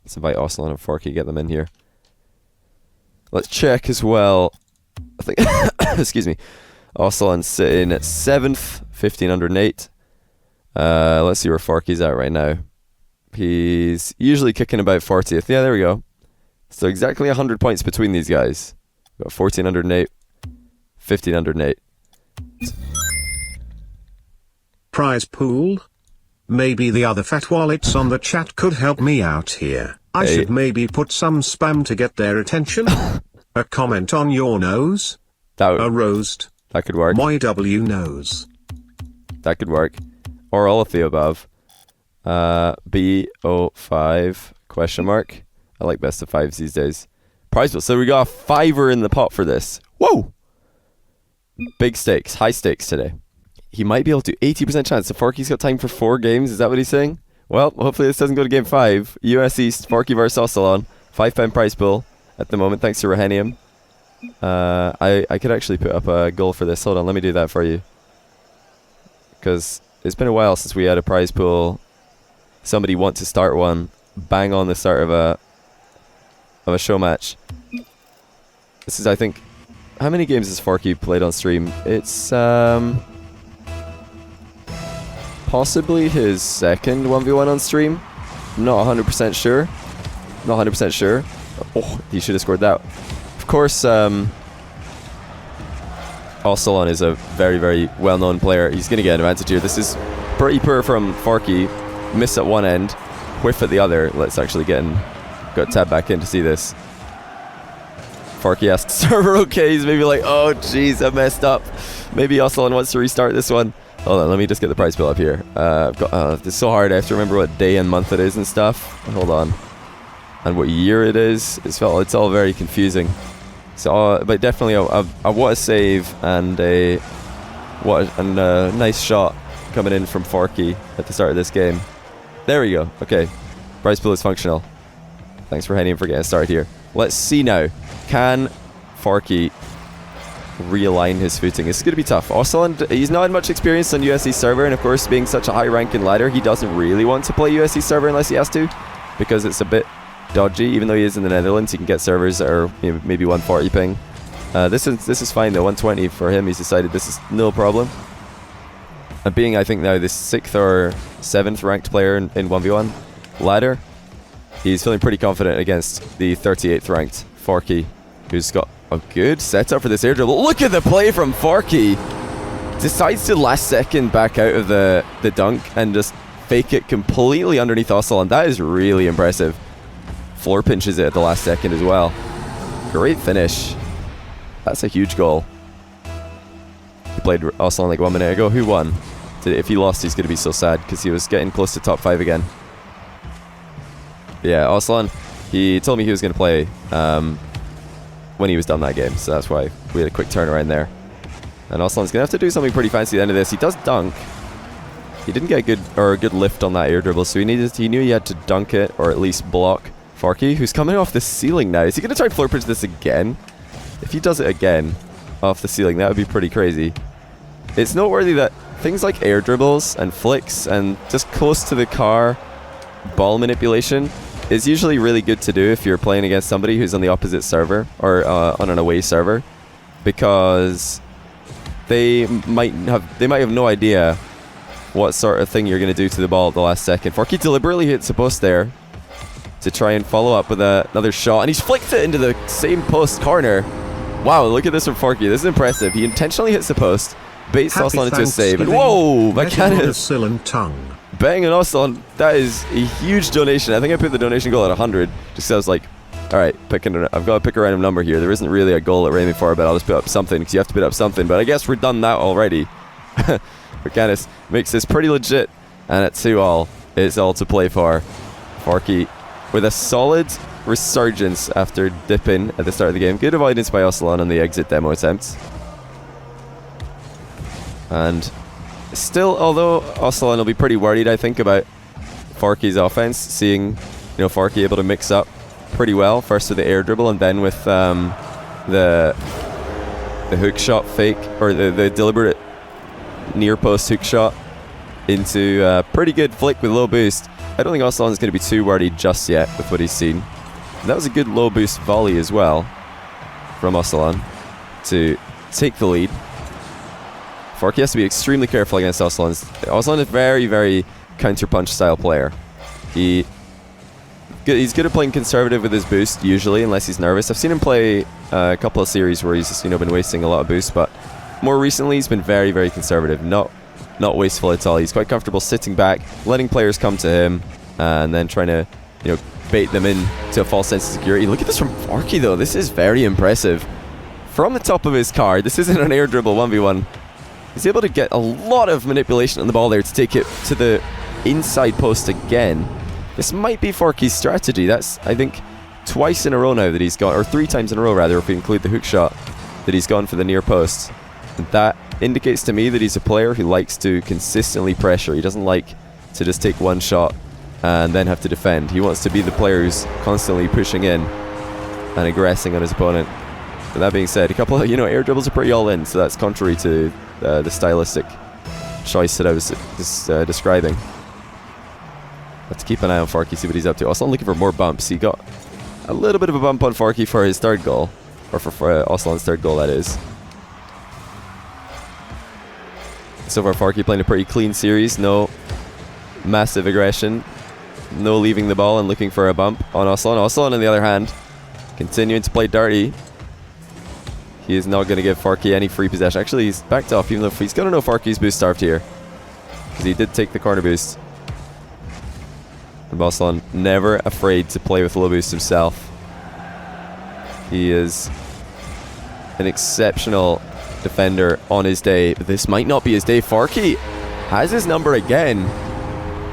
Let's invite Oscillon and Forky, get them in here. Let's check as well. I think, excuse me, Oscillon's sitting at 7th, 1508. Let's see where Forky's at right now. He's usually kicking about 40th. Yeah, there we go. So exactly 100 points between these guys. We've got 1408, 1508. Prize pool? Maybe the other fat wallets on the chat could help me out here. I should maybe put some spam to get their attention. A comment on your nose. A roast. That could work. YW nose. That could work. Or all of the above. B05 question mark. I like best of fives these days. Prize pool. So we got a $5 in the pot for this. Whoa! Big stakes. High stakes today. He might be able to 80% chance. So Forky's got time for 4 games. Is that what he's saying? Well, hopefully this doesn't go to game 5. US East, Forky versus Oscillon. £5 prize pool at the moment, thanks to Rahenium. I could actually put up a goal for this. Hold on, let me do that for you. Because it's been a while since we had a prize pool. Somebody want to start one. Bang on the start of a show match. This is, I think... How many games has Forky played on stream? It's... possibly his second 1v1 on stream. I'm not 100% sure. Not 100% sure. Oh, he should have scored that. Of course, Oscillon is a very, very well-known player. He's going to get an advantage here. This is pretty poor from Forky. Miss at one end, whiff at the other. Let's actually get in. Got to tab back in to see this. Forky asks, server okay? He's maybe like, oh jeez, I messed up. Maybe Oscillon wants to restart this one. Hold on, let me just get the prize bill up here. It's so hard, I have to remember what day and month it is and stuff. Hold on. And what year it is. It's all very confusing. So, but definitely what a save and a nice shot coming in from Forky at the start of this game. There we go. Okay, prize pool is functional. Thanks for heading for getting started here. Let's see now. Can Forky realign his footing? It's going to be tough. Oscillon, he's not had much experience on USC server, and of course, being such a high ranking ladder, he doesn't really want to play USC server unless he has to, because it's a bit dodgy. Even though he is in the Netherlands, he can get servers that are maybe 140 ping. This is fine though. 120 for him. He's decided this is no problem. And being, I think now the 6th or 7th ranked player in 1v1 ladder, he's feeling pretty confident against the 38th ranked Forky, who's got a good setup for this air dribble. Look at the play from Forky. Decides to last second back out of the dunk and just fake it completely underneath Oscillon. That is really impressive. Floor pinches it at the last second as well. Great finish. That's a huge goal. He played Oscillon like 1 minute ago. Who won? If he lost, he's going to be so sad because he was getting close to top 5 again. Yeah, Oscillon, he told me he was going to play when he was done that game, so that's why we had a quick turnaround there. And Oscillon's going to have to do something pretty fancy at the end of this. He does dunk. He didn't get a good lift on that air dribble, so he knew he had to dunk it or at least block Forky, who's coming off the ceiling now. Is he going to try and floor pitch this again? If he does it again off the ceiling, that would be pretty crazy. It's noteworthy that things like air dribbles and flicks and just close to the car ball manipulation is usually really good to do if you're playing against somebody who's on the opposite server or on an away server, because they might have no idea what sort of thing you're going to do to the ball at the last second. Forky deliberately hits the post there to try and follow up with another shot, and he's flicked it into the same post corner. Wow, look at this from Forky. This is impressive. He intentionally hits the post, baits Oscillon into a save, and whoa, Mechanics banging Oscillon. That is a huge donation. I think I put the donation goal at 100, just because I was like, alright, I've got to pick a random number here. There isn't really a goal that we're aiming for, but I'll just put up something, because you have to put up something. But I guess we're done that already. Mechanics makes this pretty legit, and at 2-all, it's all to play for. Forky with a solid resurgence after dipping at the start of the game. Good avoidance by Oscillon on the exit demo attempts. And still, although Oscillon will be pretty worried, I think, about Forky's offense, seeing Forky able to mix up pretty well, first with the air dribble and then with the hook shot fake, or the deliberate near post hook shot into a pretty good flick with low boost. I don't think Oscillon is going to be too worried just yet with what he's seen. And that was a good low boost volley as well from Oscillon to take the lead. Forky has to be extremely careful against Oscillon. Oscillon is a very, very counter-punch style player. He's good at playing conservative with his boost, usually, unless he's nervous. I've seen him play a couple of series where he's just, been wasting a lot of boost, but more recently he's been very, very conservative, not wasteful at all. He's quite comfortable sitting back, letting players come to him, and then trying to, bait them in to a false sense of security. Look at this from Forky, though. This is very impressive. From the top of his card, this isn't an air dribble 1v1. He's able to get a lot of manipulation on the ball there to take it to the inside post again. This might be Forky's strategy. That's, I think, twice in a row now that he's gone, or 3 times in a row rather, if we include the hook shot, that he's gone for the near post. And that indicates to me that he's a player who likes to consistently pressure. He doesn't like to just take one shot and then have to defend. He wants to be the player who's constantly pushing in and aggressing on his opponent. But that being said, a couple of, air dribbles are pretty all in, so that's contrary to the stylistic choice that I was describing. Let's keep an eye on Forky, see what he's up to. Also, I'm looking for more bumps. He got a little bit of a bump on Forky for his third goal, or for Oscillon's third goal, that is. So far, Forky playing a pretty clean series. No massive aggression. No leaving the ball and looking for a bump on Oscillon. Oscillon, on the other hand, continuing to play dirty. He is not going to give Forky any free possession. Actually, he's backed off, even though he's going to know Forky's boost starved here, because he did take the corner boost. And Oscillon never afraid to play with low boost himself. He is an exceptional defender on his day, but this might not be his day. Forky has his number again.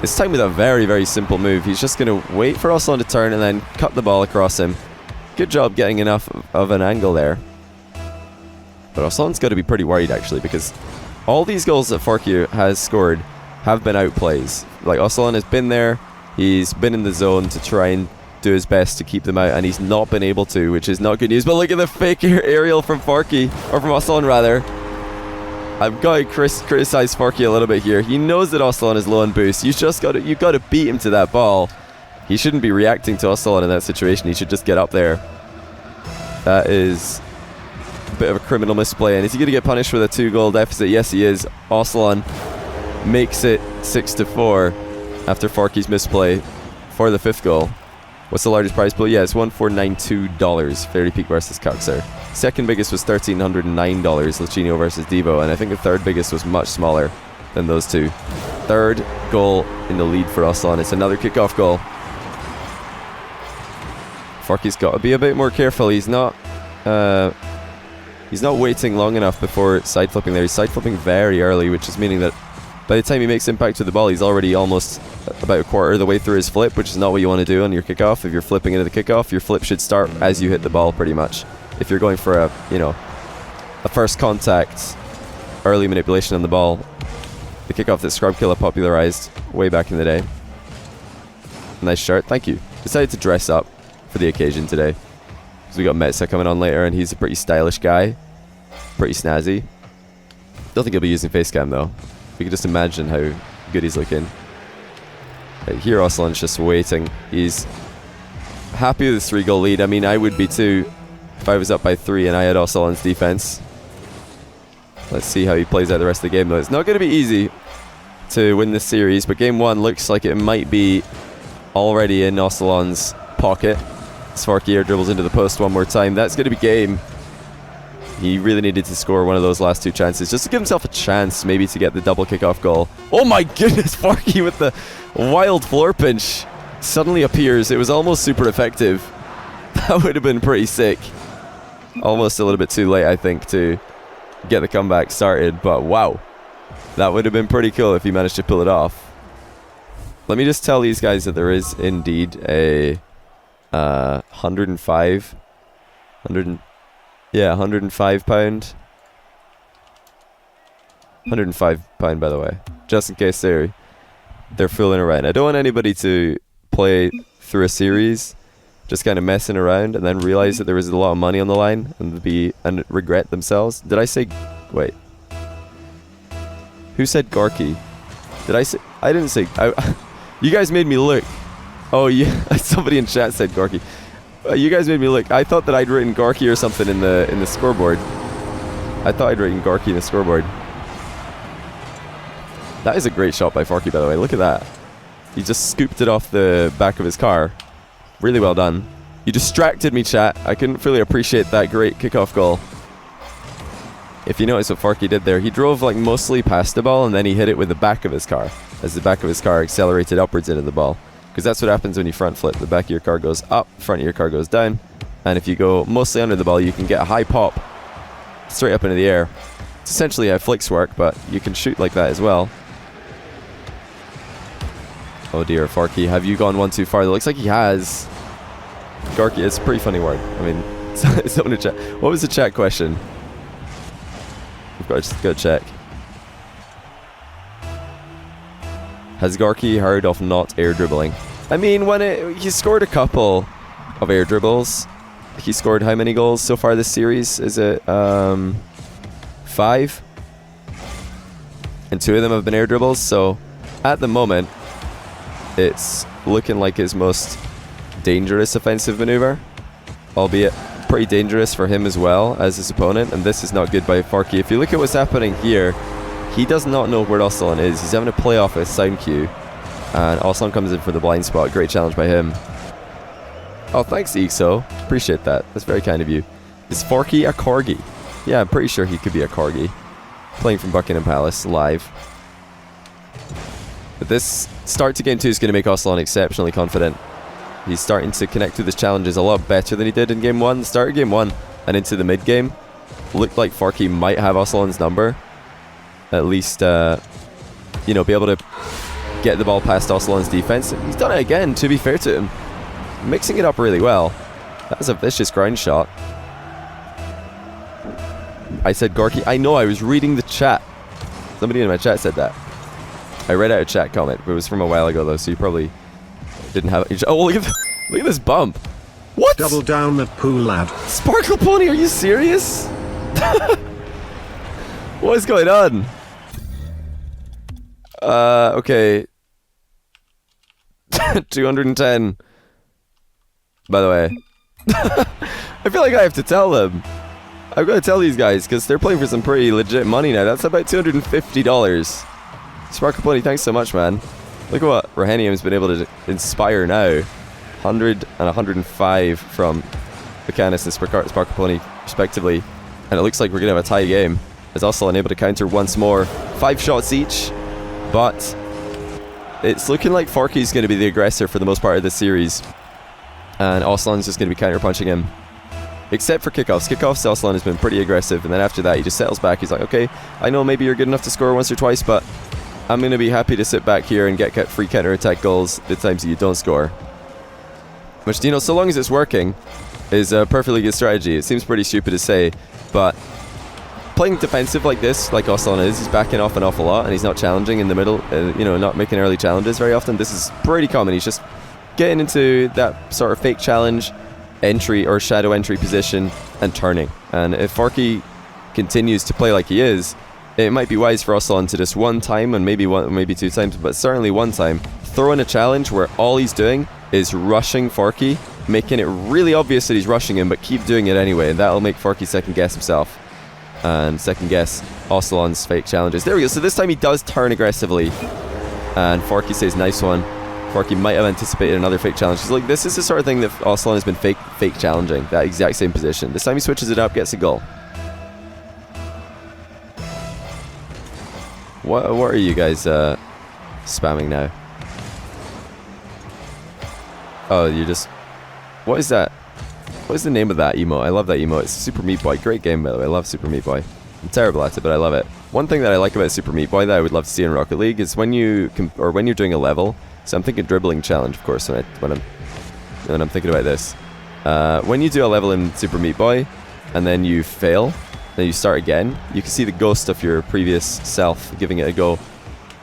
This time with a very, very simple move. He's just going to wait for Oscillon to turn and then cut the ball across him. Good job getting enough of an angle there. But Oscillon's got to be pretty worried, actually, because all these goals that Forky has scored have been outplays. Like, Oscillon has been there, he's been in the zone to try and do his best to keep them out, and he's not been able to, which is not good news. But look at the fake aerial from Forky, or from Oscillon rather. I've got to criticize Forky a little bit here. He knows that Oscillon is low on boost. You've got to beat him to that ball. He shouldn't be reacting to Oscillon in that situation. He should just get up there. That is a bit of a criminal misplay. And is he going to get punished with a 2-goal deficit? Yes, he is. Oscillon makes it 6-4 after Forky's misplay for the 5th goal. What's the largest prize pool? Yeah, it's $1,492. Fairy Peak versus Cuxer. Second biggest was $1,309, Lachinio versus Devo, and I think the third biggest was much smaller than those two. Third goal in the lead for Oscillon. It's another kickoff goal. Forky's got to be a bit more careful. He's not waiting long enough before side flipping there. He's side flipping very early, which is meaning that by the time he makes impact with the ball, he's already almost about a quarter of the way through his flip, which is not what you want to do on your kickoff. If you're flipping into the kickoff, your flip should start as you hit the ball, pretty much. If you're going for a first contact, early manipulation on the ball, the kickoff that Scrubkilla popularized way back in the day. Nice shirt, thank you. Decided to dress up for the occasion today, because we got Metza coming on later, and he's a pretty stylish guy, pretty snazzy. Don't think he'll be using facecam though. We can just imagine how good he's looking. Right, here Oscillon's just waiting. He's happy with his 3-goal lead. I mean, I would be too if I was up by 3 and I had Oscillon's defense. Let's see how he plays out the rest of the game though. It's not going to be easy to win this series, but game 1 looks like it might be already in Oscillon's pocket. Forky air dribbles into the post one more time. That's going to be game. He really needed to score one of those last 2 chances just to give himself a chance maybe to get the double kickoff goal. Oh my goodness, Forky with the wild floor pinch suddenly appears. It was almost super effective. That would have been pretty sick. Almost a little bit too late, I think, to get the comeback started, but wow. That would have been pretty cool if he managed to pull it off. Let me just tell these guys that there is indeed a 105 pound 105 pound, by the way, just in case they're fooling around. I don't want anybody to play through a series just kind of messing around and then realize that there was a lot of money on the line and regret themselves. Did I say... Wait. Who said Gorky? Did I say... I didn't say... You guys made me look. Oh, yeah. Somebody in chat said Gorky. You guys made me look. I thought that I'd written Gorky or something in the scoreboard. I thought I'd written Gorky in the scoreboard. That is a great shot by Forky, by the way. Look at that. He just scooped it off the back of his car. Really well done. You distracted me, chat. I couldn't fully appreciate that great kickoff goal. If you notice what Forky did there, he drove like mostly past the ball and then he hit it with the back of his car as the back of his car accelerated upwards into the ball. Because that's what happens when you front flip. The back of your car goes up, front of your car goes down. And if you go mostly under the ball, you can get a high pop straight up into the air. It's essentially how flicks work, but you can shoot like that as well. Oh dear, Forky, have you gone one too far? It looks like he has. Gorky, it's a pretty funny word. I mean, someone in chat. What was the chat question? We've got to just go check. Has Gorky heard of not air dribbling? I mean, he scored a couple of air dribbles. He scored how many goals so far this series? Is it 5? And 2 of them have been air dribbles, so at the moment it's looking like his most dangerous offensive maneuver, albeit pretty dangerous for him as well as his opponent, and this is not good by Forky. If you look at what's happening here, he does not know where Oscillon is. He's having to play off a sound cue, and Oscillon comes in for the blind spot. Great challenge by him. Oh, thanks, Ixo. Appreciate that. That's very kind of you. Is Forky a corgi? Yeah, I'm pretty sure he could be a corgi. Playing from Buckingham Palace, live. But this start to game 2 is going to make Oscillon exceptionally confident. He's starting to connect with his challenges a lot better than he did in game 1. The start of game 1 and into the mid-game looked like Forky might have Oscillon's number. At least, you know, be able to get the ball past Oscillon's defense. He's done it again, to be fair to him. Mixing it up really well. That was a vicious ground shot. I said Gorky. I know, I was reading the chat. Somebody in my chat said that. I read out a chat comment, but it was from a while ago though, so you probably didn't have it. Oh, look at this bump. What? Double down that pool, lad. Sparkle Pony, are you serious? What is going on? Okay. 210. By the way. I feel like I have to tell them. I've got to tell these guys, because they're playing for some pretty legit money now. That's about $250. Sparkle Pony, thanks so much, man. Look at what Rahenium's been able to inspire now. 100 and 105 from Buchanan and Sparkle Pony, respectively. And it looks like we're going to have a tie game, as Oscillon able to counter once more. 5 shots each, but it's looking like Forky's going to be the aggressor for the most part of this series. And Oscillon's just going to be counter-punching him. Except for kickoffs. Kickoffs, Oscillon has been pretty aggressive, and then after that he just settles back. He's like, okay, I know maybe you're good enough to score once or twice, but I'm going to be happy to sit back here and get free counter-attack goals the times that you don't score. Which, you know, so long as it's working, is a perfectly good strategy. It seems pretty stupid to say, but playing defensive like this, like Oscillon is, he's backing off an awful lot, and he's not challenging in the middle, you know, not making early challenges very often. This is pretty common. He's just getting into that sort of fake challenge entry or shadow entry position and turning. And if Forky continues to play like he is, it might be wise for Oscillon to just one time, and maybe 2 times, but certainly one time, throw in a challenge where all he's doing is rushing Forky, making it really obvious that he's rushing him, but keep doing it anyway, and that'll make Forky second guess himself and second guess Oscillon's fake challenges. There we go. So this time he does turn aggressively, and Forky says nice one. Forky might have anticipated another fake challenge. He's like, this is the sort of thing that Oscillon has been fake challenging, that exact same position. This time he switches it up, gets a goal. What are you guys spamming now? Oh, you're just... What is that? What is the name of that emote? I love that emote. It's Super Meat Boy. Great game, by the way. I love Super Meat Boy. I'm terrible at it, but I love it. One thing that I like about Super Meat Boy that I would love to see in Rocket League is when you when you're doing a level. So I'm thinking dribbling challenge, of course, when I'm thinking about this. When you do a level in Super Meat Boy, and then you fail, then you start again, you can see the ghost of your previous self giving it a go.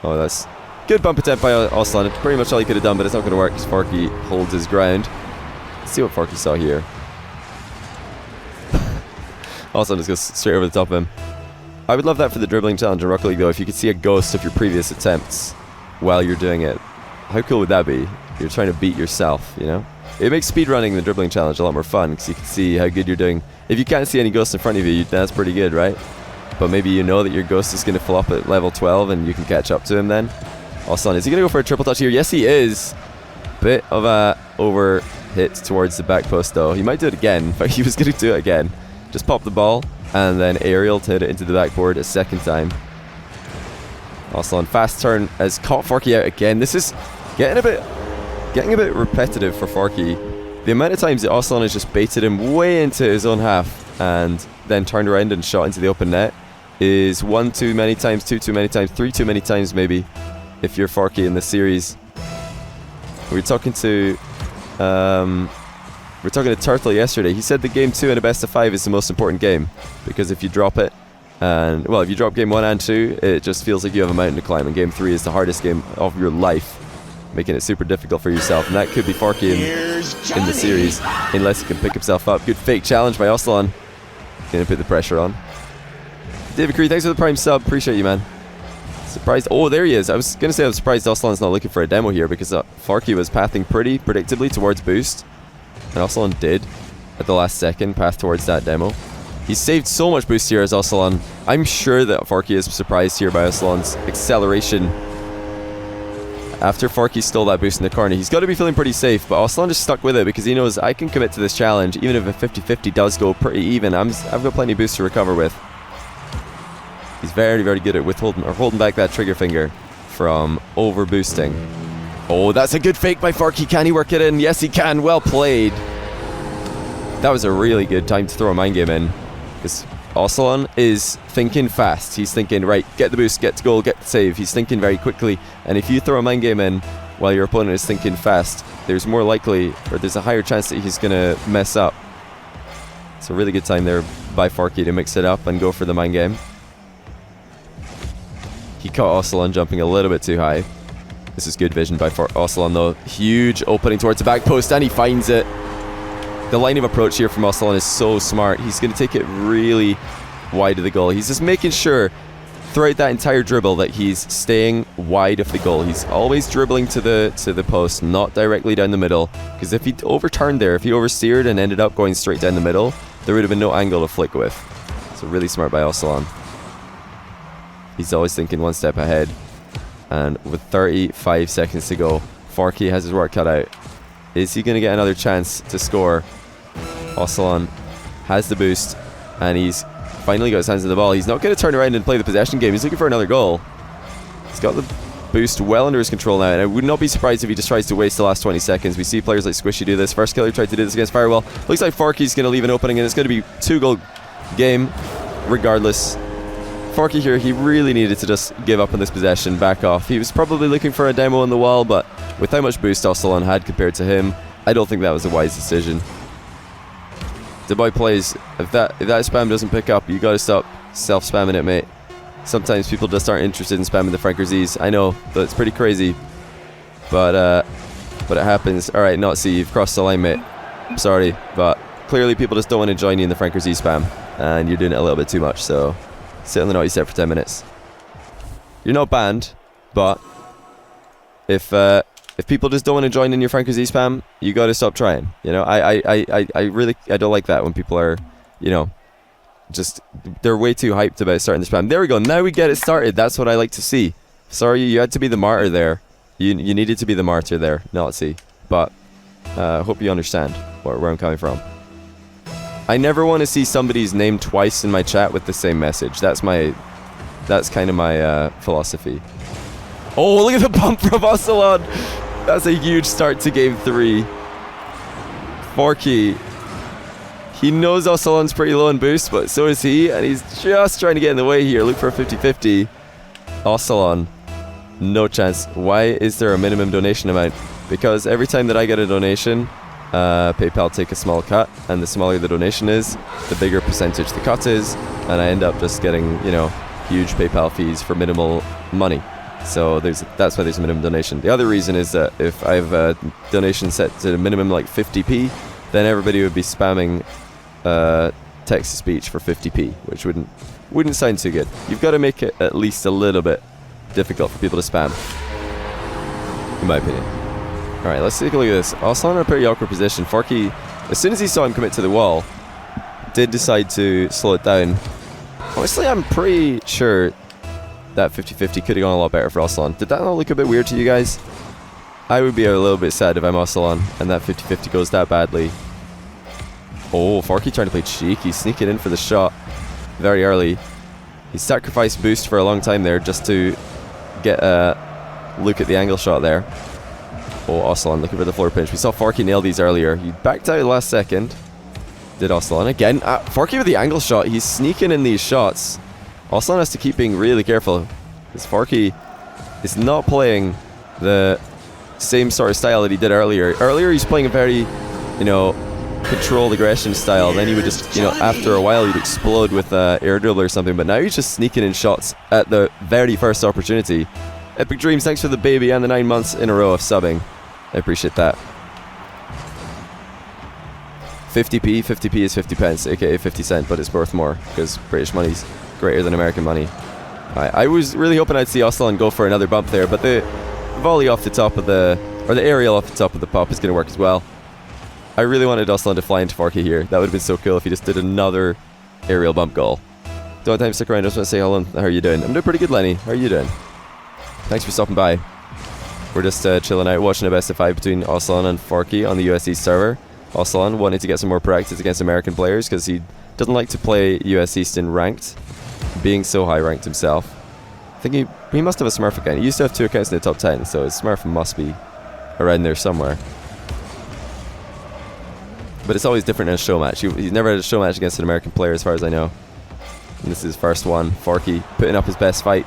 Oh, that's good bump attempt by Oscillon. It's pretty much all he could have done, but it's not going to work because Forky holds his ground. Let's see what Forky saw here. Oscillon just goes straight over the top of him. I would love that for the dribbling challenge in Rocket League, though, if you could see a ghost of your previous attempts while you're doing it. How cool would that be? You're trying to beat yourself, you know? It makes speedrunning the dribbling challenge a lot more fun because you can see how good you're doing. If you can't see any ghosts in front of you, that's pretty good, right? But maybe you know that your ghost is going to flop at level 12 and you can catch up to him then. Oscillon, is he going to go for a triple touch here? Yes, he is. Bit of a over hit towards the back post though. He might do it again, but he was going to do it again. Just pop the ball and then aerial to hit it into the backboard a second time. Oscillon, fast turn, has caught Forky out again. This is getting a bit repetitive for Forky. The amount of times that Oscillon has just baited him way into his own half and then turned around and shot into the open net is 1 too many times, 2 too many times, 3 too many times maybe, if you're Forky in this series. We were talking to Turtle yesterday. He said that game 2 in a best of 5 is the most important game because if you drop it, and well, if you drop game 1 and 2, it just feels like you have a mountain to climb, and game 3 is the hardest game of your life, making it super difficult for yourself. And that could be Forky in the series, unless he can pick himself up. Good fake challenge by Oscillon. Gonna put the pressure on. David Cree, thanks for the prime sub. Appreciate you, man. Surprised. Oh, there he is. I was gonna say I'm surprised Oscillon's not looking for a demo here because Forky was pathing pretty predictably towards boost, and Oscillon did at the last second path towards that demo. He saved so much boost here as Oscillon. I'm sure that Forky is surprised here by Oscillon's acceleration. After Forky stole that boost in the corner, he's got to be feeling pretty safe, but Oscillon just stuck with it because he knows I can commit to this challenge even if a 50-50 does go pretty even. I've got plenty of boost to recover with. He's very, very good at holding back that trigger finger from over boosting. Oh, that's a good fake by Forky. Can he work it in? Yes, he can. Well played. That was a really good time to throw a mind game in because Oscillon is thinking fast. He's thinking, right, get the boost, get the goal, get the save. He's thinking very quickly, and if you throw a mind game in while your opponent is thinking fast, there's more likely, or there's a higher chance that he's going to mess up. It's a really good time there by Forky to mix it up and go for the mind game. He caught Oscillon jumping a little bit too high. This is good vision by Oscillon though. Huge opening towards the back post, and he finds it. The line of approach here from Oscillon is so smart. He's going to take it really wide of the goal. He's just making sure throughout that entire dribble that he's staying wide of the goal. He's always dribbling to the post, not directly down the middle. Because if he overturned there, if he oversteered and ended up going straight down the middle, there would have been no angle to flick with. So really smart by Oscillon. He's always thinking one step ahead. And with 35 seconds to go, Forky has his work cut out. Is he going to get another chance to score? Oscillon has the boost, and he's finally got his hands on the ball. He's not going to turn around and play the possession game. He's looking for another goal. He's got the boost well under his control now, and I would not be surprised if he just tries to waste the last 20 seconds. We see players like Squishy do this. First killer tried to do this against Firewall. Looks like Forky's going to leave an opening, and it's going to be 2-goal game regardless. Forky here, he really needed to just give up on this possession, back off. He was probably looking for a demo on the wall, but with how much boost Oscillon had compared to him, I don't think that was a wise decision. The boy plays, if that spam doesn't pick up, you gotta stop self-spamming it, mate. Sometimes people just aren't interested in spamming the Franker Z's. I know, but it's pretty crazy. But it happens. Alright, not C, you've crossed the line, mate. I'm sorry, but clearly people just don't want to join you in the Franker Z spam, and you're doing it a little bit too much, so sit on the naughty set for 10 minutes. You're not banned, but if people just don't want to join in your Franker Z spam, you gotta stop trying. You know, I really don't like that when people are, you know, just they're way too hyped about starting the spam. There we go. Now we get it started. That's what I like to see. Sorry, you had to be the martyr there. You needed to be the martyr there, not see. But hope you understand where I'm coming from. I never want to see somebody's name twice in my chat with the same message. That's kind of my philosophy. Oh, look at the bump from Oscillon. That's a huge start to game 3. Forky, he knows Oscillon's pretty low in boost, but so is he, and he's just trying to get in the way here. Look for a 50-50. Oscillon, no chance. Why is there a minimum donation amount? Because every time that I get a donation, PayPal take a small cut, and the smaller the donation is, the bigger percentage the cut is, and I end up just getting, you know, huge PayPal fees for minimal money. So that's why there's a minimum donation. The other reason is that if I have a donation set to a minimum like 50p, then everybody would be spamming text-to-speech for 50p, which wouldn't sound too good. You've got to make it at least a little bit difficult for people to spam. in my opinion. Alright, let's take a look at this. Oscillon in a pretty awkward position. Forky, as soon as he saw him commit to the wall, did decide to slow it down. Honestly, I'm pretty sure that 50-50 could have gone a lot better for Oscillon. Did that not look a bit weird to you guys? I would be a little bit sad if I'm Oscillon and that 50-50 goes that badly. Oh, Forky trying to play cheeky, sneaking in for the shot very early. He sacrificed boost for a long time there just to get a look at the angle shot there. Oh, Oscillon looking for the floor pinch. We saw Forky nail these earlier. He backed out last second. Did Oscillon again. Forky with the angle shot. He's sneaking in these shots. Oscillon has to keep being really careful because Forky is not playing the same sort of style that he did earlier. Earlier he's playing a very, controlled aggression style. Then he would just, after a while he'd explode with air dribble or something. But now he's just sneaking in shots at the very first opportunity. Epic Dreams, thanks for the baby and the 9 months in a row of subbing. I appreciate that. 50p is 50 pence, aka 50 cent, but it's worth more because British money's greater than American money. I was really hoping I'd see Oscillon go for another bump there, but the volley off the top of the aerial off the top of the pop is going to work as well. I really wanted Oscillon to fly into Forky here. That would have been so cool if he just did another aerial bump goal. Don't have time to stick around, I just want to say hello. How are you doing? I'm doing pretty good, Lenny. How are you doing? Thanks for stopping by. We're just chilling out, watching a best of 5 between Oscillon and Forky on the US East server. Oscillon wanted to get some more practice against American players because he doesn't like to play US East in ranked, being so high ranked himself. I think he must have a Smurf account. He used to have 2 accounts in the top 10, so his Smurf must be around there somewhere. But it's always different in a Showmatch. He's never had a Showmatch against an American player as far as I know. And this is his first one. Forky putting up his best fight,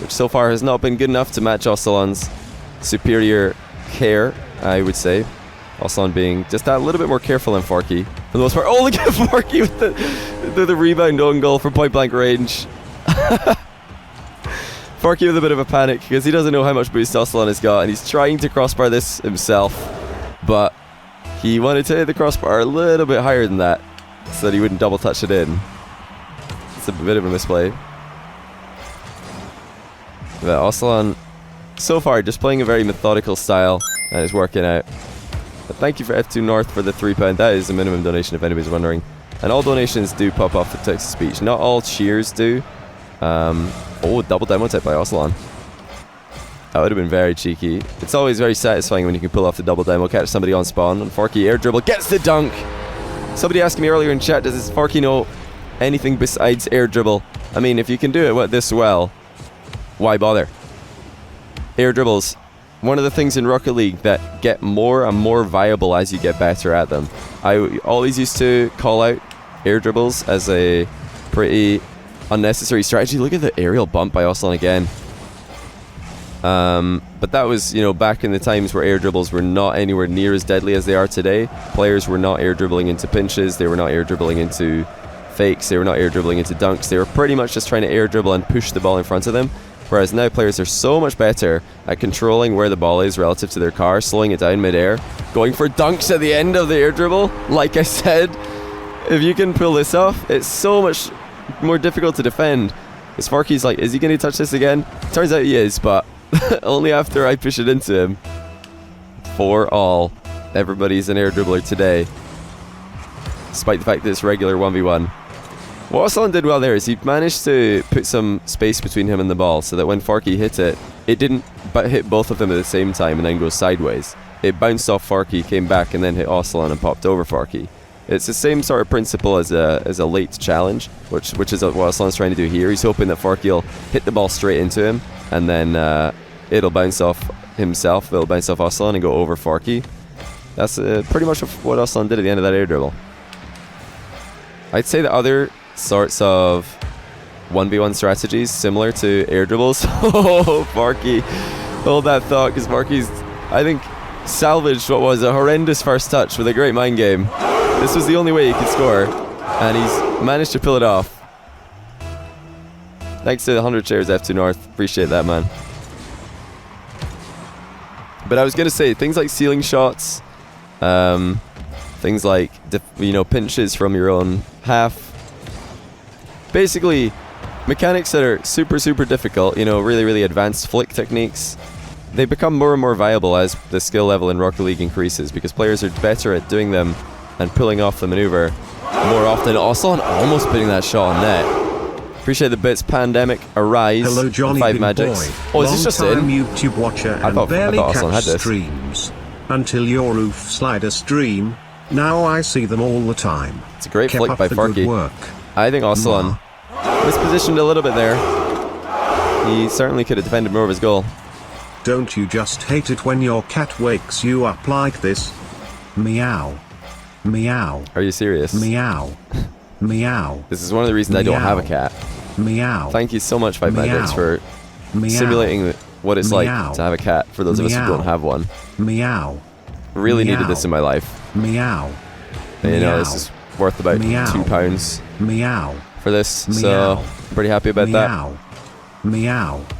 which so far has not been good enough to match Oscillon's superior care, I would say. Oscillon being just that little bit more careful than Forky for the most part. Oh, look at Forky with the rebound own goal from point blank range. Forky with a bit of a panic because he doesn't know how much boost Oscillon has got and he's trying to crossbar this himself, but he wanted to hit the crossbar a little bit higher than that so that he wouldn't double touch it in. It's a bit of a misplay. But Oscillon so far just playing a very methodical style and it's working out. But thank you for F2 North for the £3. That is the minimum donation if anybody's wondering. And all donations do pop off the text to speech. Not all cheers do. Oh, double demo type by Oscillon. That would have been very cheeky. It's always very satisfying when you can pull off the double demo, catch somebody on spawn, and Forky air dribble gets the dunk. Somebody asked me earlier in chat, does Forky know anything besides air dribble? I mean, if you can do it this well, why bother? Air dribbles, one of the things in Rocket League that get more and more viable as you get better at them. I always used to call out air dribbles as a pretty unnecessary strategy. Look at the aerial bump by Oscillon again. But that was, back in the times where air dribbles were not anywhere near as deadly as they are today. Players were not air dribbling into pinches, they were not air dribbling into fakes, they were not air dribbling into dunks. They were pretty much just trying to air dribble and push the ball in front of them. Whereas now players are so much better at controlling where the ball is relative to their car, slowing it down mid-air, going for dunks at the end of the air dribble. Like I said, if you can pull this off, it's so much more difficult to defend. Because Forky's like, is he going to touch this again? Turns out he is, but only after I push it into him. For all. Everybody's an air dribbler today. Despite the fact that it's regular 1v1. What Oscillon did well there is he managed to put some space between him and the ball so that when Forky hit it, it didn't hit both of them at the same time and then go sideways. It bounced off Forky, came back and then hit Oscillon and popped over Forky. It's the same sort of principle as a late challenge, which is what Oscillon's trying to do here. He's hoping that Forky will hit the ball straight into him and then it'll bounce off himself, it'll bounce off Oscillon and go over Forky. That's pretty much what Oscillon did at the end of that air dribble. I'd say the other sorts of 1v1 strategies similar to air dribbles. Oh, Forky, hold that thought, because Forky's, I think, salvaged what was a horrendous first touch with a great mind game. This was the only way he could score, and he's managed to pull it off. Thanks to the 100 shares F2 North, appreciate that, man. But I was going to say, things like ceiling shots, things like pinches from your own half, basically mechanics that are super difficult, really advanced flick techniques they become more and more viable as the skill level in Rocket League increases, because players are better at doing them and pulling off the maneuver more often. Oscillon almost putting that shot on net. Appreciate the bits. Pandemic, Arise, Hello, Johnny 5 Big Magics. Boy. Oh, is this just in? YouTube watcher and barely Oscillon had catch this. streams until your roof slider stream. Now I see them all the time. It's a great Keep flick up by the Forky. good work. I think Oscillon mispositioned a little bit there. He certainly could have defended more of his goal. Don't you just hate it when your cat wakes you up like this? Meow. Meow. Are you serious? Meow. Meow. This is one of the reasons I don't have a cat. Meow. Thank you so much, 5 Magics, for Meow. simulating what it's like Meow. to have a cat, for those of us who don't have one. Meow. Really Meow. needed this in my life. Meow. And, you know, Meow. this is worth about Meow. £2 Meow. for this, Meow. so pretty happy about Meow. Meow. that.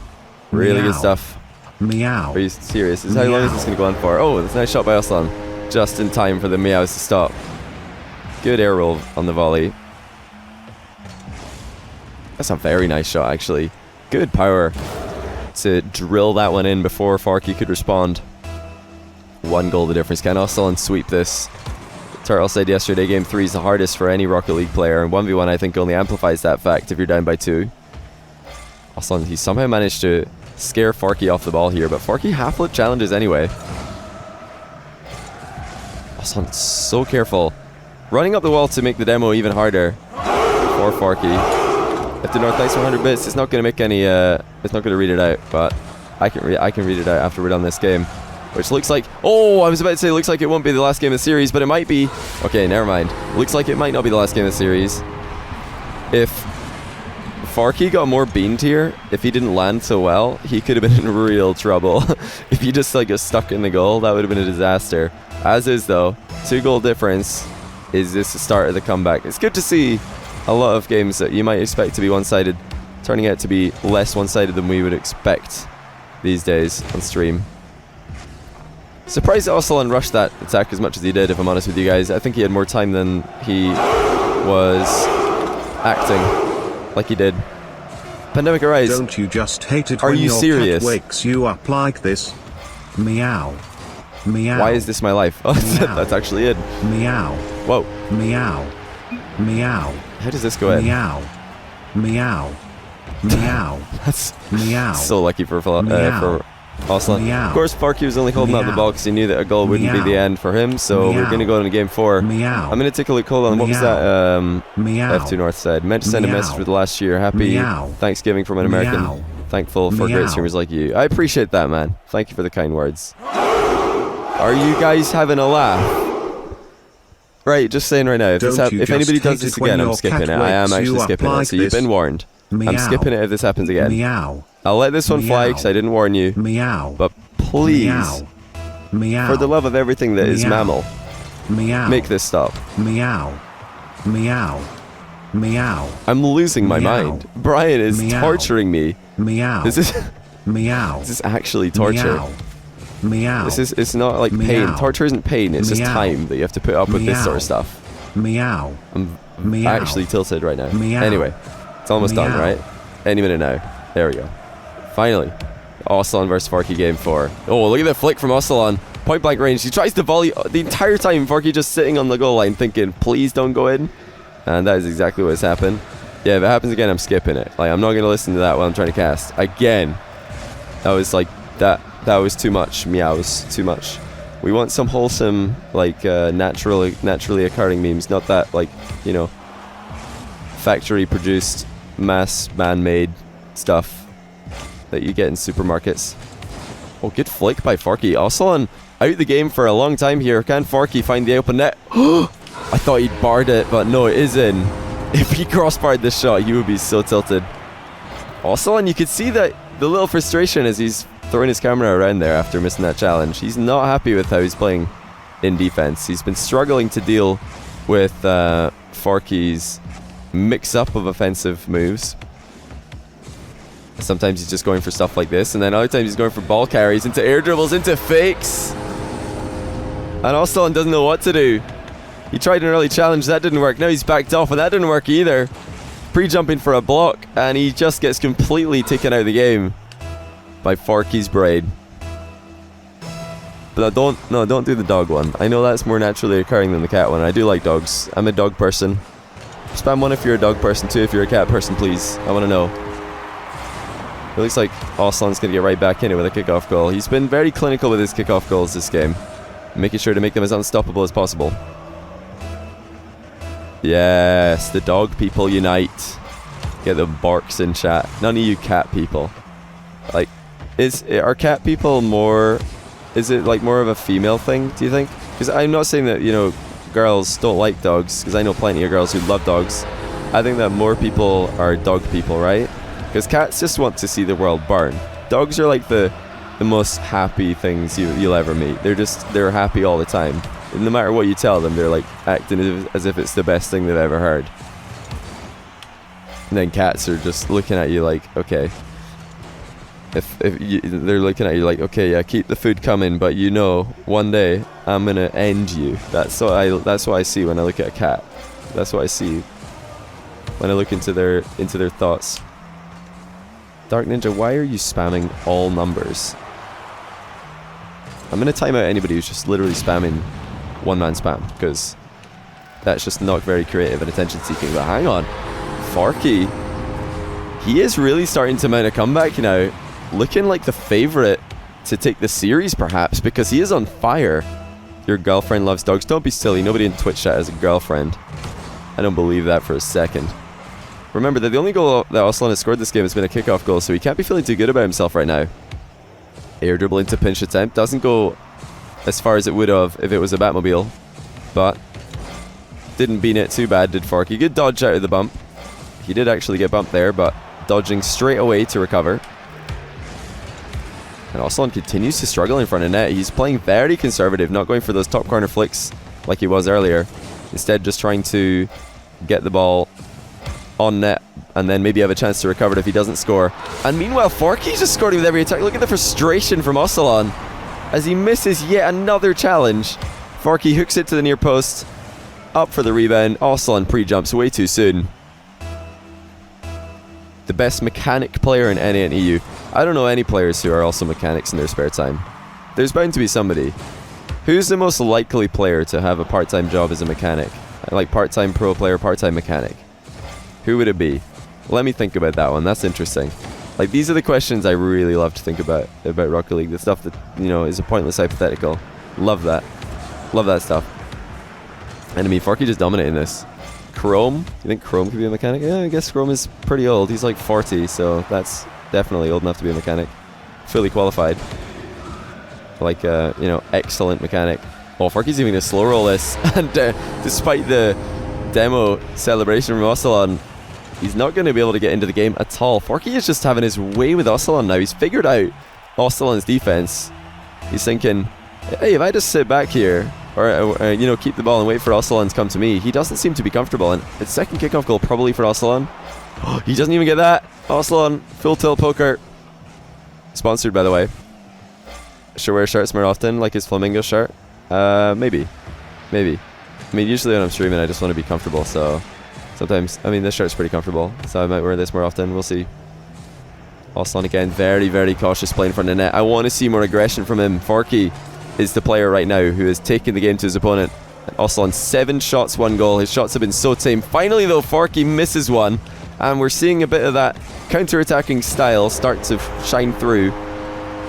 Really Meow. good stuff. Meow. Are you serious? How long is this going to go on for? Oh, it's a nice shot by Oscillon. Just in time for the meows to stop. Good air roll on the volley. That's a very nice shot, actually. Good power to drill that one in before Forky could respond. 1 goal the difference. Can Oscillon sweep this? Turtle said yesterday Game 3 is the hardest for any Rocket League player, and 1v1 I think only amplifies that fact if you're down by 2. Oscillon, he somehow managed to scare Forky off the ball here, but Forky half-flip challenges anyway. Oscillon so careful. Running up the wall to make the demo even harder for Forky. If the North, thanks for 100 bits. It's not going to make any, it's not going to read it out, but I can read it out after we're done this game. Which looks like, oh, I was about to say, looks like it won't be the last game of the series, but it might be. Okay, never mind. Looks like it might not be the last game of the series. If Forky got more beamed here, if he didn't land so well, he could have been in real trouble. If he just like got stuck in the goal, that would have been a disaster. As is though, 2 goal difference. Is this the start of the comeback? It's good to see a lot of games that you might expect to be one-sided turning out to be less one-sided than we would expect these days on stream. Surprised that Oscillon rushed that attack as much as he did, if I'm honest with you guys. I think he had more time than he was acting like he did. Pandemic Arise. Don't you just hate it Are when you your serious? cat wakes you up like this? Meow. Meow. Why is this my life? Oh, that's actually it. Meow. Whoa. Meow. Meow. How does this go in? Meow. Meow. Meow. That's Meow. so lucky for Oscillon. Meow. Of course, Forky was only holding out the ball because he knew that a goal wouldn't be the end for him, so we're going to go into game 4. Meow. I'm going to take a look. Hold on, what was that? Meow. F2 North said. Meant to send a Meow. message for the last year. Happy Meow. Thanksgiving from an American. Meow. Thankful for Meow. great streamers like you. I appreciate that, man. Thank you for the kind words. Are you guys having a laugh? Right, just saying right now, if anybody does this again, I'm skipping it. I am actually skipping it, so you've been warned. Meow. I'm skipping it if this happens again. Meow. I'll let this one fly because I didn't warn you. Meow. But please, Meow. Meow. for the love of everything that is Meow. mammal, Meow. make this stop. Meow. Meow. Meow. I'm losing my Meow. mind. Brian is Meow. torturing me. Meow. This is Meow. this is actually torture. Meow. Meow. It's not like pain. Meow. Torture isn't pain. It's just Meow. time that you have to put up with this sort of Meow. stuff. Meow. I'm Meow. actually tilted right now. Meow. Anyway, it's almost done, Meow. right? Any minute now. There we go. Finally. Oscillon versus Forky game 4. Oh, look at the flick from Oscillon. Point blank range. He tries to volley the entire time. Forky just sitting on the goal line thinking, please don't go in. And that is exactly what has happened. Yeah, if it happens again, I'm skipping it. Like, I'm not going to listen to that while I'm trying to cast. Again. That was like, that was too much. Meows. Too much. We want some wholesome, like, naturally occurring memes. Not that, like, you know, factory-produced, mass, man-made stuff that you get in supermarkets. Oh, good flick by Forky. Oscillon out the game for a long time here. Can Forky find the open net? I thought he'd barred it, but no, it is in. If he crossbarred this shot, he would be so tilted. Oscillon, you could see that the little frustration as he's throwing his camera around there after missing that challenge. He's not happy with how he's playing in defense. He's been struggling to deal with Forky's mix-up of offensive moves. Sometimes he's just going for stuff like this, and then other times he's going for ball carries, into air dribbles, into fakes. And Oscillon doesn't know what to do. He tried an early challenge, that didn't work. Now he's backed off, and that didn't work either. Pre-jumping for a block, and he just gets completely taken out of the game by Forky's braid. But don't do the dog one. I know that's more naturally occurring than the cat one. I do like dogs. I'm a dog person. Spam 1 if you're a dog person, 2 if you're a cat person, please. I want to know. It looks like Oscillon's going to get right back in it with a kickoff goal. He's been very clinical with his kickoff goals this game, making sure to make them as unstoppable as possible. Yes, the dog people unite. Get the barks in chat. None of you cat people. Like, are cat people more... Is it like more of a female thing, do you think? Because I'm not saying that, you know, girls don't like dogs, because I know plenty of girls who love dogs. I think that more people are dog people, right? Because cats just want to see the world burn. Dogs are like the most happy things you'll ever meet. They're happy all the time. And no matter what you tell them, they're like acting as if it's the best thing they've ever heard. And then cats are just looking at you like, okay. They're looking at you like, okay, yeah, keep the food coming, but you know, one day I'm gonna end you. That's what I see when I look at a cat. That's what I see when I look into their thoughts. Dark Ninja, why are you spamming all numbers? I'm gonna time out anybody who's just literally spamming one-man spam, because that's just not very creative and attention-seeking. But hang on, Forky, he is really starting to mount a comeback now. Looking like the favourite to take the series, perhaps, because he is on fire. Your girlfriend loves dogs. Don't be silly. Nobody in Twitch chat has a girlfriend. I don't believe that for a second. Remember that the only goal that Oscillon has scored this game has been a kickoff goal, so he can't be feeling too good about himself right now. Air dribble into pinch attempt. Doesn't go as far as it would have if it was a Batmobile, but didn't beat it too bad, did Forky. Good dodge out of the bump. He did actually get bumped there, but dodging straight away to recover. And Oscillon continues to struggle in front of net. He's playing very conservative, not going for those top corner flicks like he was earlier. Instead, just trying to get the ball on net and then maybe have a chance to recover it if he doesn't score. And meanwhile, Forky's just scoring with every attack. Look at the frustration from Oscillon as he misses yet another challenge. Forky hooks it to the near post. Up for the rebound. Oscillon pre-jumps way too soon. The best mechanic player in NA and EU. I don't know any players who are also mechanics in their spare time. There's bound to be somebody. Who's the most likely player to have a part-time job as a mechanic? Like part-time pro player, part-time mechanic. Who would it be? Let me think about that one. That's interesting. Like, these are the questions I really love to think about Rocket League. The stuff that, you know, is a pointless hypothetical. Love that. Love that stuff. And I mean, Forky just dominating this. Chrome? Do you think Chrome could be a mechanic? Yeah, I guess Chrome is pretty old. He's like 40, so that's definitely old enough to be a mechanic. Fully qualified. Like, you know, excellent mechanic. Oh, Forky's even going to slow roll this. And despite the demo celebration from Oscillon, he's not going to be able to get into the game at all. Forky is just having his way with Oscillon now. He's figured out Oscillon's defense. He's thinking, hey, if I just sit back here, or you know, keep the ball and wait for Oscillon to come to me. He doesn't seem to be comfortable, and it's second kickoff goal probably for Oscillon. He doesn't even get that. Oscillon, full tilt poker. Sponsored, by the way. Should wear shirts more often, like his flamingo shirt. Maybe. I mean, usually when I'm streaming, I just want to be comfortable, so sometimes, I mean, this shirt's pretty comfortable, so I might wear this more often. We'll see. Oscillon again, very, very cautious playing in front of the net. I want to see more aggression from him. Forky is the player right now who has taken the game to his opponent. Oscillon, 7 shots, 1 goal. His shots have been so tame. Finally, though, Forky misses one, and we're seeing a bit of that counter-attacking style start to shine through.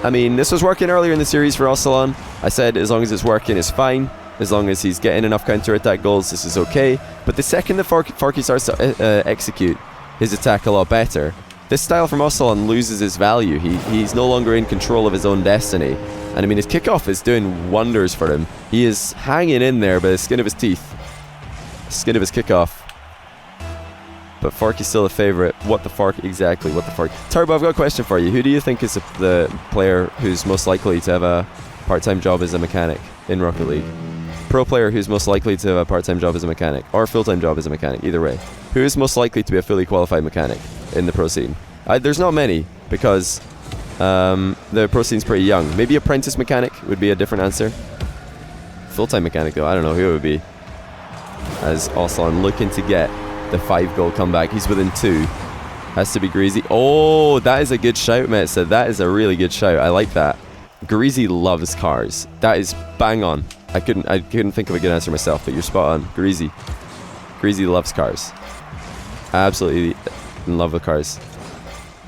I mean, this was working earlier in the series for Oscillon. I said as long as it's working, it's fine. As long as he's getting enough counter-attack goals, this is okay. But the second that Forky starts to execute his attack a lot better, this style from Oscillon loses its value. He's no longer in control of his own destiny. And I mean, his kickoff is doing wonders for him. He is hanging in there by the skin of his teeth. Skin of his kickoff. But Forky's still the favourite. What the Fork? Exactly, what the Fork? Turbo, I've got a question for you. Who do you think is the player who's most likely to have a part-time job as a mechanic in Rocket League? Pro player who's most likely to have a part-time job as a mechanic, or a full-time job as a mechanic, either way. Who is most likely to be a fully qualified mechanic in the pro scene? There's not many, because the pro scene's pretty young. Maybe apprentice mechanic would be a different answer. Full-time mechanic, though, I don't know who it would be. As Oscillon looking to get the 5-goal comeback. He's within 2. Has to be greasy. Oh, that is a good shout, mate. So that is a really good shout. I like that. Greasy loves cars. That is bang on. I couldn't think of a good answer myself, but you're spot on. Greasy loves cars. Absolutely in love with cars.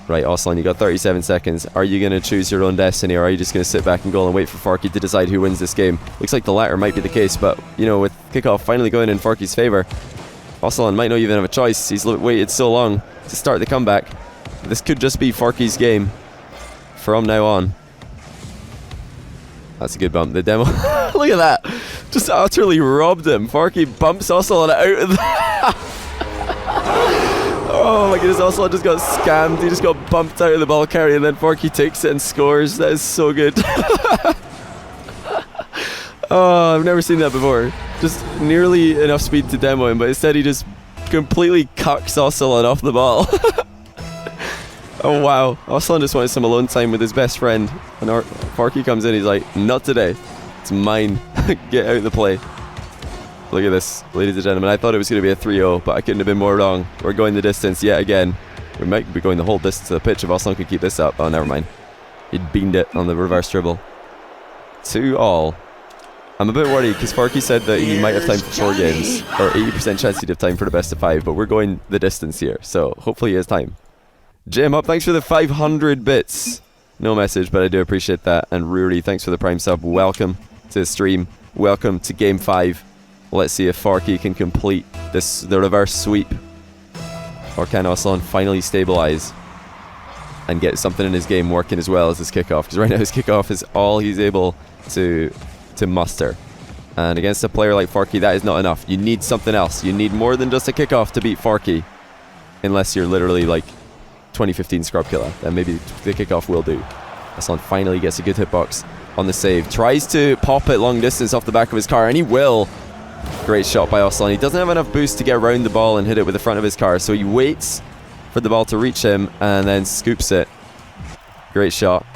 Right, Oscillon, you got 37 seconds. Are you going to choose your own destiny, or are you just going to sit back and goal and wait for Forky to decide who wins this game? Looks like the latter might be the case, but, you know, with kickoff finally going in Forky's favour, Oscillon might not even have a choice. He's waited so long to start the comeback. This could just be Forky's game from now on. That's a good bump. The demo. Look at that. Just utterly robbed him. Forky bumps Oscillon out of the... Oh my goodness, Oscillon just got scammed. He just got bumped out of the ball carrier, and then Forky takes it and scores. That is so good. Oh, I've never seen that before. Just nearly enough speed to demo him, but instead he just completely cucks Oscillon off the ball. Oh wow, Oscillon just wanted some alone time with his best friend, and Forky comes in, he's like, not today, it's mine. Get out of the play. Look at this, ladies and gentlemen. I thought it was going to be a 3-0, but I couldn't have been more wrong. We're going the distance yet again. We might be going the whole distance of the pitch if Oscillon could keep this up. Oh, never mind. He beamed it on the reverse dribble. 2-2. I'm a bit worried because Forky said that he might have time for 4 games, or 80% chance he'd have time for the best of 5, but we're going the distance here, so hopefully he has time. Jim up, thanks for the 500 bits. No message, but I do appreciate that. And Ruri, thanks for the prime sub. Welcome to the stream. Welcome to game 5. Let's see if Forky can complete the reverse sweep, or can Oscillon finally stabilize and get something in his game working as well as his kickoff, because right now his kickoff is all he's able to muster, and against a player like Forky that is not enough. You need something else. You need more than just a kickoff to beat Forky, unless you're literally like 2015 Scrub Killer, then maybe the kickoff will do. Oscillon finally gets a good hitbox on the save, tries to pop it long distance off the back of his car, and he will. Great shot by Oscillon. He doesn't have enough boost to get around the ball and hit it with the front of his car, so he waits for the ball to reach him and then scoops it. Great shot.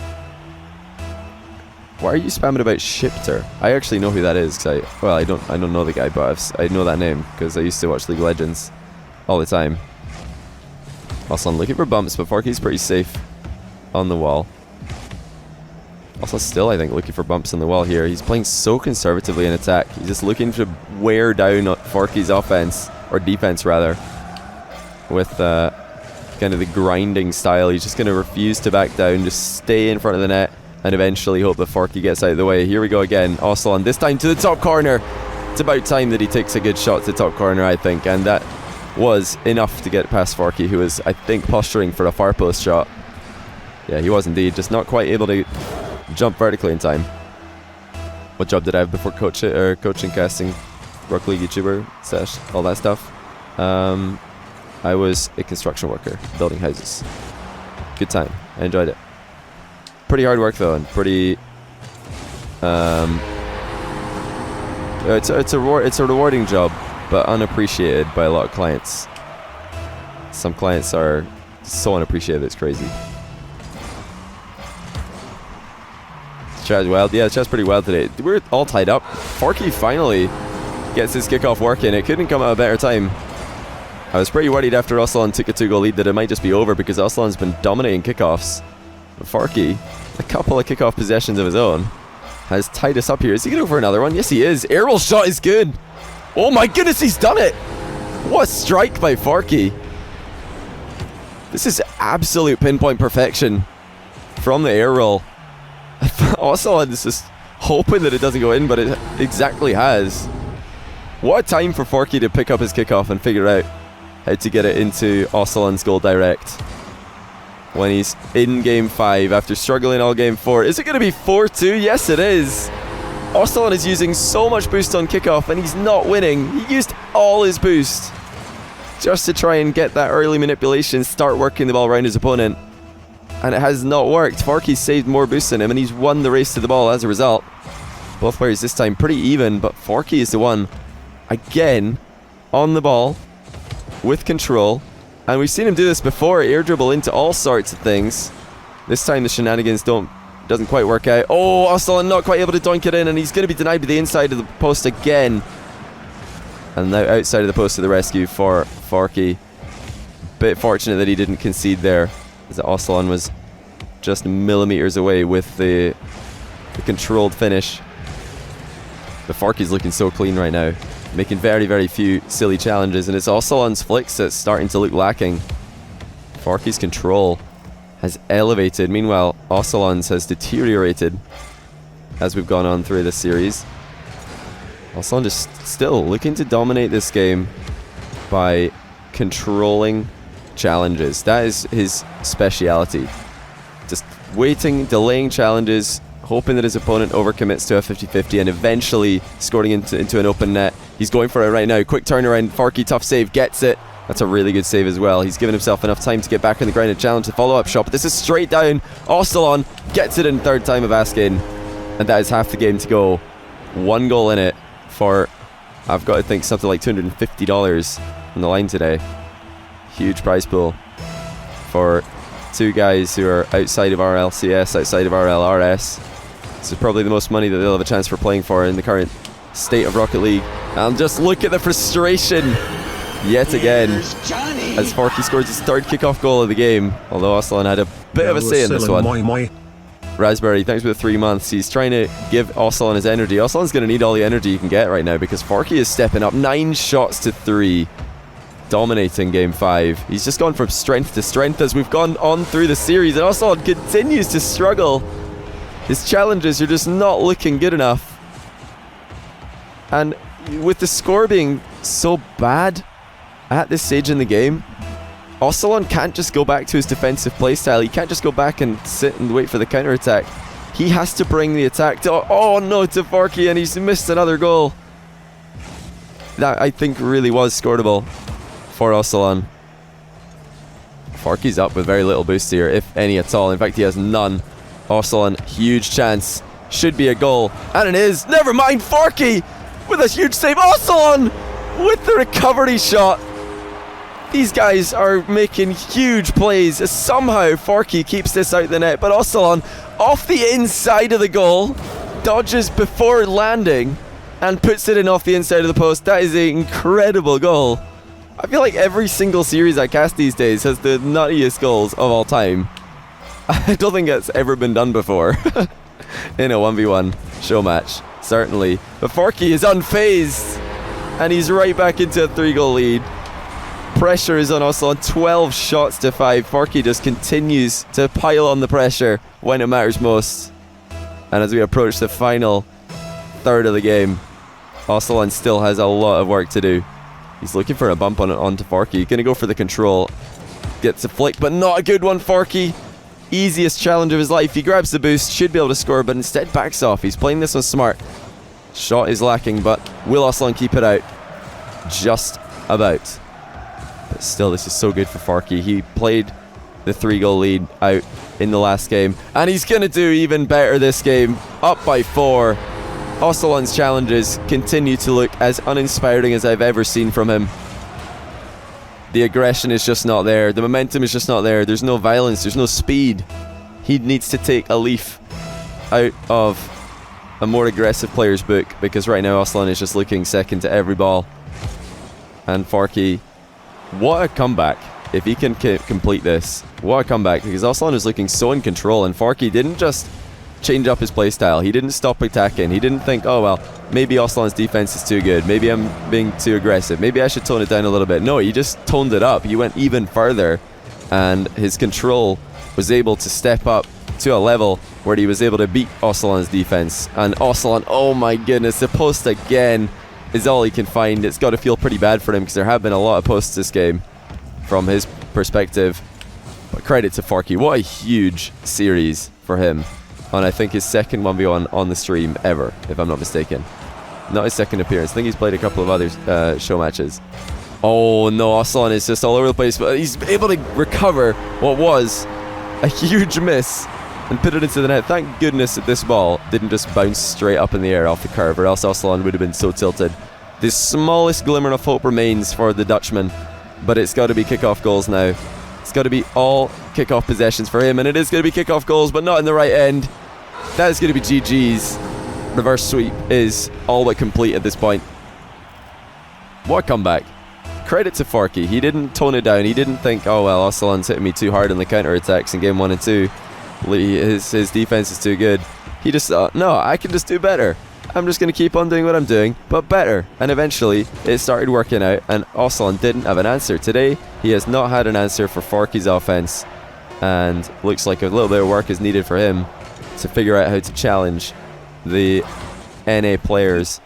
Why are you spamming about Shipter? I actually know who that is, because I don't know the guy, but I know that name because I used to watch League of Legends all the time. Oscillon looking for bumps, but Forky's pretty safe on the wall. Also still, I think, looking for bumps on the wall here. He's playing so conservatively in attack. He's just looking to wear down Forky's offense, or defense rather, with kind of the grinding style. He's just going to refuse to back down, just stay in front of the net, and eventually hope that Forky gets out of the way. Here we go again. Oscillon, this time to the top corner. It's about time that he takes a good shot to the top corner, I think, and that was enough to get past Forky, who was, I think, posturing for a far post shot. Yeah, he was indeed, just not quite able to jump vertically in time. What job did I have before coaching, casting, Rock League YouTuber, sesh, all that stuff? I was a construction worker, building houses. Good time. I enjoyed it. Pretty hard work though, and pretty. It's a rewarding job, but unappreciated by a lot of clients. Some clients are so unappreciated, it's crazy. Chat's wild. Yeah, chat's pretty wild today. We're all tied up. Forky finally gets his kickoff working. It couldn't come at a better time. I was pretty worried after Oscillon took a 2-goal lead that it might just be over, because Oscillon's been dominating kickoffs. But Forky, a couple of kickoff possessions of his own, has tied us up here. Is he going to go for another one? Yes, he is. Aerial shot is good. Oh my goodness, he's done it. What a strike by Forky. This is absolute pinpoint perfection from the air roll. Oscillon is just hoping that it doesn't go in, but it exactly has. What a time for Forky to pick up his kickoff and figure out how to get it into Oscillon's goal direct when he's in game 5 after struggling all game 4. Is it going to be 4-2? Yes, it is. Oscillon is using so much boost on kickoff and he's not winning. He used all his boost just to try and get that early manipulation, start working the ball around his opponent. And it has not worked. Forky saved more boost than him, and he's won the race to the ball as a result. Both players this time pretty even, but Forky is the one, again, on the ball, with control. And we've seen him do this before, air dribble into all sorts of things. This time the shenanigans doesn't quite work out. Oh, Oscillon not quite able to dunk it in, and he's going to be denied to the inside of the post again. And now outside of the post to the rescue for Forky. Bit fortunate that he didn't concede there, as Oscillon was just millimeters away with the the controlled finish. But Forky's looking so clean right now, making very, very few silly challenges, and it's Oscillon's flicks that's starting to look lacking. Forky's control has elevated. Meanwhile, Oscillon's has deteriorated as we've gone on through this series. Oscillon just still looking to dominate this game by controlling challenges. That is his speciality. Just waiting, delaying challenges, hoping that his opponent overcommits to a 50-50 and eventually scoring into an open net. He's going for it right now. Quick turnaround. Forky, tough save, gets it. That's a really good save as well. He's given himself enough time to get back on the ground and challenge the follow-up shot. But this is straight down. Oscillon gets it in third time of asking. And that is half the game to go. 1 goal in it for, I've got to think, something like $250 on the line today. Huge prize pool for two guys who are outside of our LCS, outside of our LRS. This is probably the most money that they'll have a chance for playing for in the current state of Rocket League. And just look at the frustration yet again as Forky scores his third kickoff goal of the game, although Oscillon had a bit of a say in this one. Raspberry, thanks for the 3 months. He's trying to give Oscillon his energy. Oscillon's going to need all the energy he can get right now because Forky is stepping up 9 shots to 3, dominating game 5. He's just gone from strength to strength as we've gone on through the series, and Oscillon continues to struggle. His challenges are just not looking good enough. And with the score being so bad at this stage in the game, Oscillon can't just go back to his defensive playstyle. He can't just go back and sit and wait for the counterattack. He has to bring the attack to, oh no, to Forky, and he's missed another goal. That, I think, really was scoreable for Oscillon. Forky's up with very little boost here, if any at all. In fact, he has none. Oscillon, huge chance. Should be a goal. And it is. Never mind, Forky with a huge save. Oscillon with the recovery shot. These guys are making huge plays. Somehow Forky keeps this out the net, but Oscillon off the inside of the goal, dodges before landing and puts it in off the inside of the post. That is an incredible goal. I feel like every single series I cast these days has the nuttiest goals of all time. I don't think it's ever been done before in a 1v1 show match, certainly. But Forky is unfazed and he's right back into a 3-goal lead. Pressure is on Oscillon, 12 shots to 5. Forky just continues to pile on the pressure when it matters most. And as we approach the final third of the game, Oscillon still has a lot of work to do. He's looking for a bump onto Forky. Gonna go for the control. Gets a flick, but not a good one, Forky. Easiest challenge of his life. He grabs the boost, should be able to score, but instead backs off. He's playing this one smart. Shot is lacking, but will Oscillon keep it out? Just about. But still, this is so good for Forky. He played the 3-goal lead out in the last game, and he's gonna do even better this game. Up by 4. Oscillon's challenges continue to look as uninspiring as I've ever seen from him. The aggression is just not there. The momentum is just not there. There's no violence. There's no speed. He needs to take a leaf out of a more aggressive player's book, because right now Oscillon is just looking second to every ball. And Forky, what a comeback. If he can complete this, what a comeback, because Oscillon is looking so in control, and Forky didn't just change up his playstyle. He didn't stop attacking. He didn't think, oh well, maybe Oscillon's defense is too good. Maybe I'm being too aggressive. Maybe I should tone it down a little bit. No, he just toned it up. He went even further, and his control was able to step up to a level where he was able to beat Oscillon's defense. And Oscillon, oh my goodness, the post again is all he can find. It's got to feel pretty bad for him, because there have been a lot of posts this game from his perspective. But credit to Forky. What a huge series for him. And I think his second 1v1 on the stream ever, if I'm not mistaken. Not his second appearance. I think he's played a couple of other show matches. Oh no, Oscillon is just all over the place, but he's able to recover what was a huge miss and put it into the net. Thank goodness that this ball didn't just bounce straight up in the air off the curve, or else Oscillon would have been so tilted. The smallest glimmer of hope remains for the Dutchman, but it's got to be kickoff goals now. It's got to be all kickoff possessions for him, and it is going to be kickoff goals, but not in the right end. That is going to be GG's. Reverse sweep is all but complete at this point. What a comeback. Credit to Forky. He didn't tone it down. He didn't think, oh well, Oscillon's hitting me too hard on the counter attacks in game 1 and 2. his defense is too good. He just thought, no, I can just do better. I'm just going to keep on doing what I'm doing, but better. And eventually, it started working out, and Oscillon didn't have an answer. Today, he has not had an answer for Forky's offense, and looks like a little bit of work is needed for him to figure out how to challenge the NA players.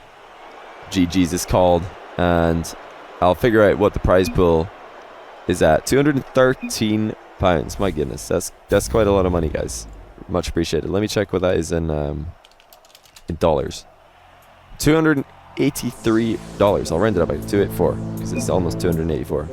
GG's is called, and I'll figure out what the prize pool is at. £213. My goodness, that's quite a lot of money, guys. Much appreciated. Let me check what that is in dollars. $283. I'll round it up by 284 because it's almost 284.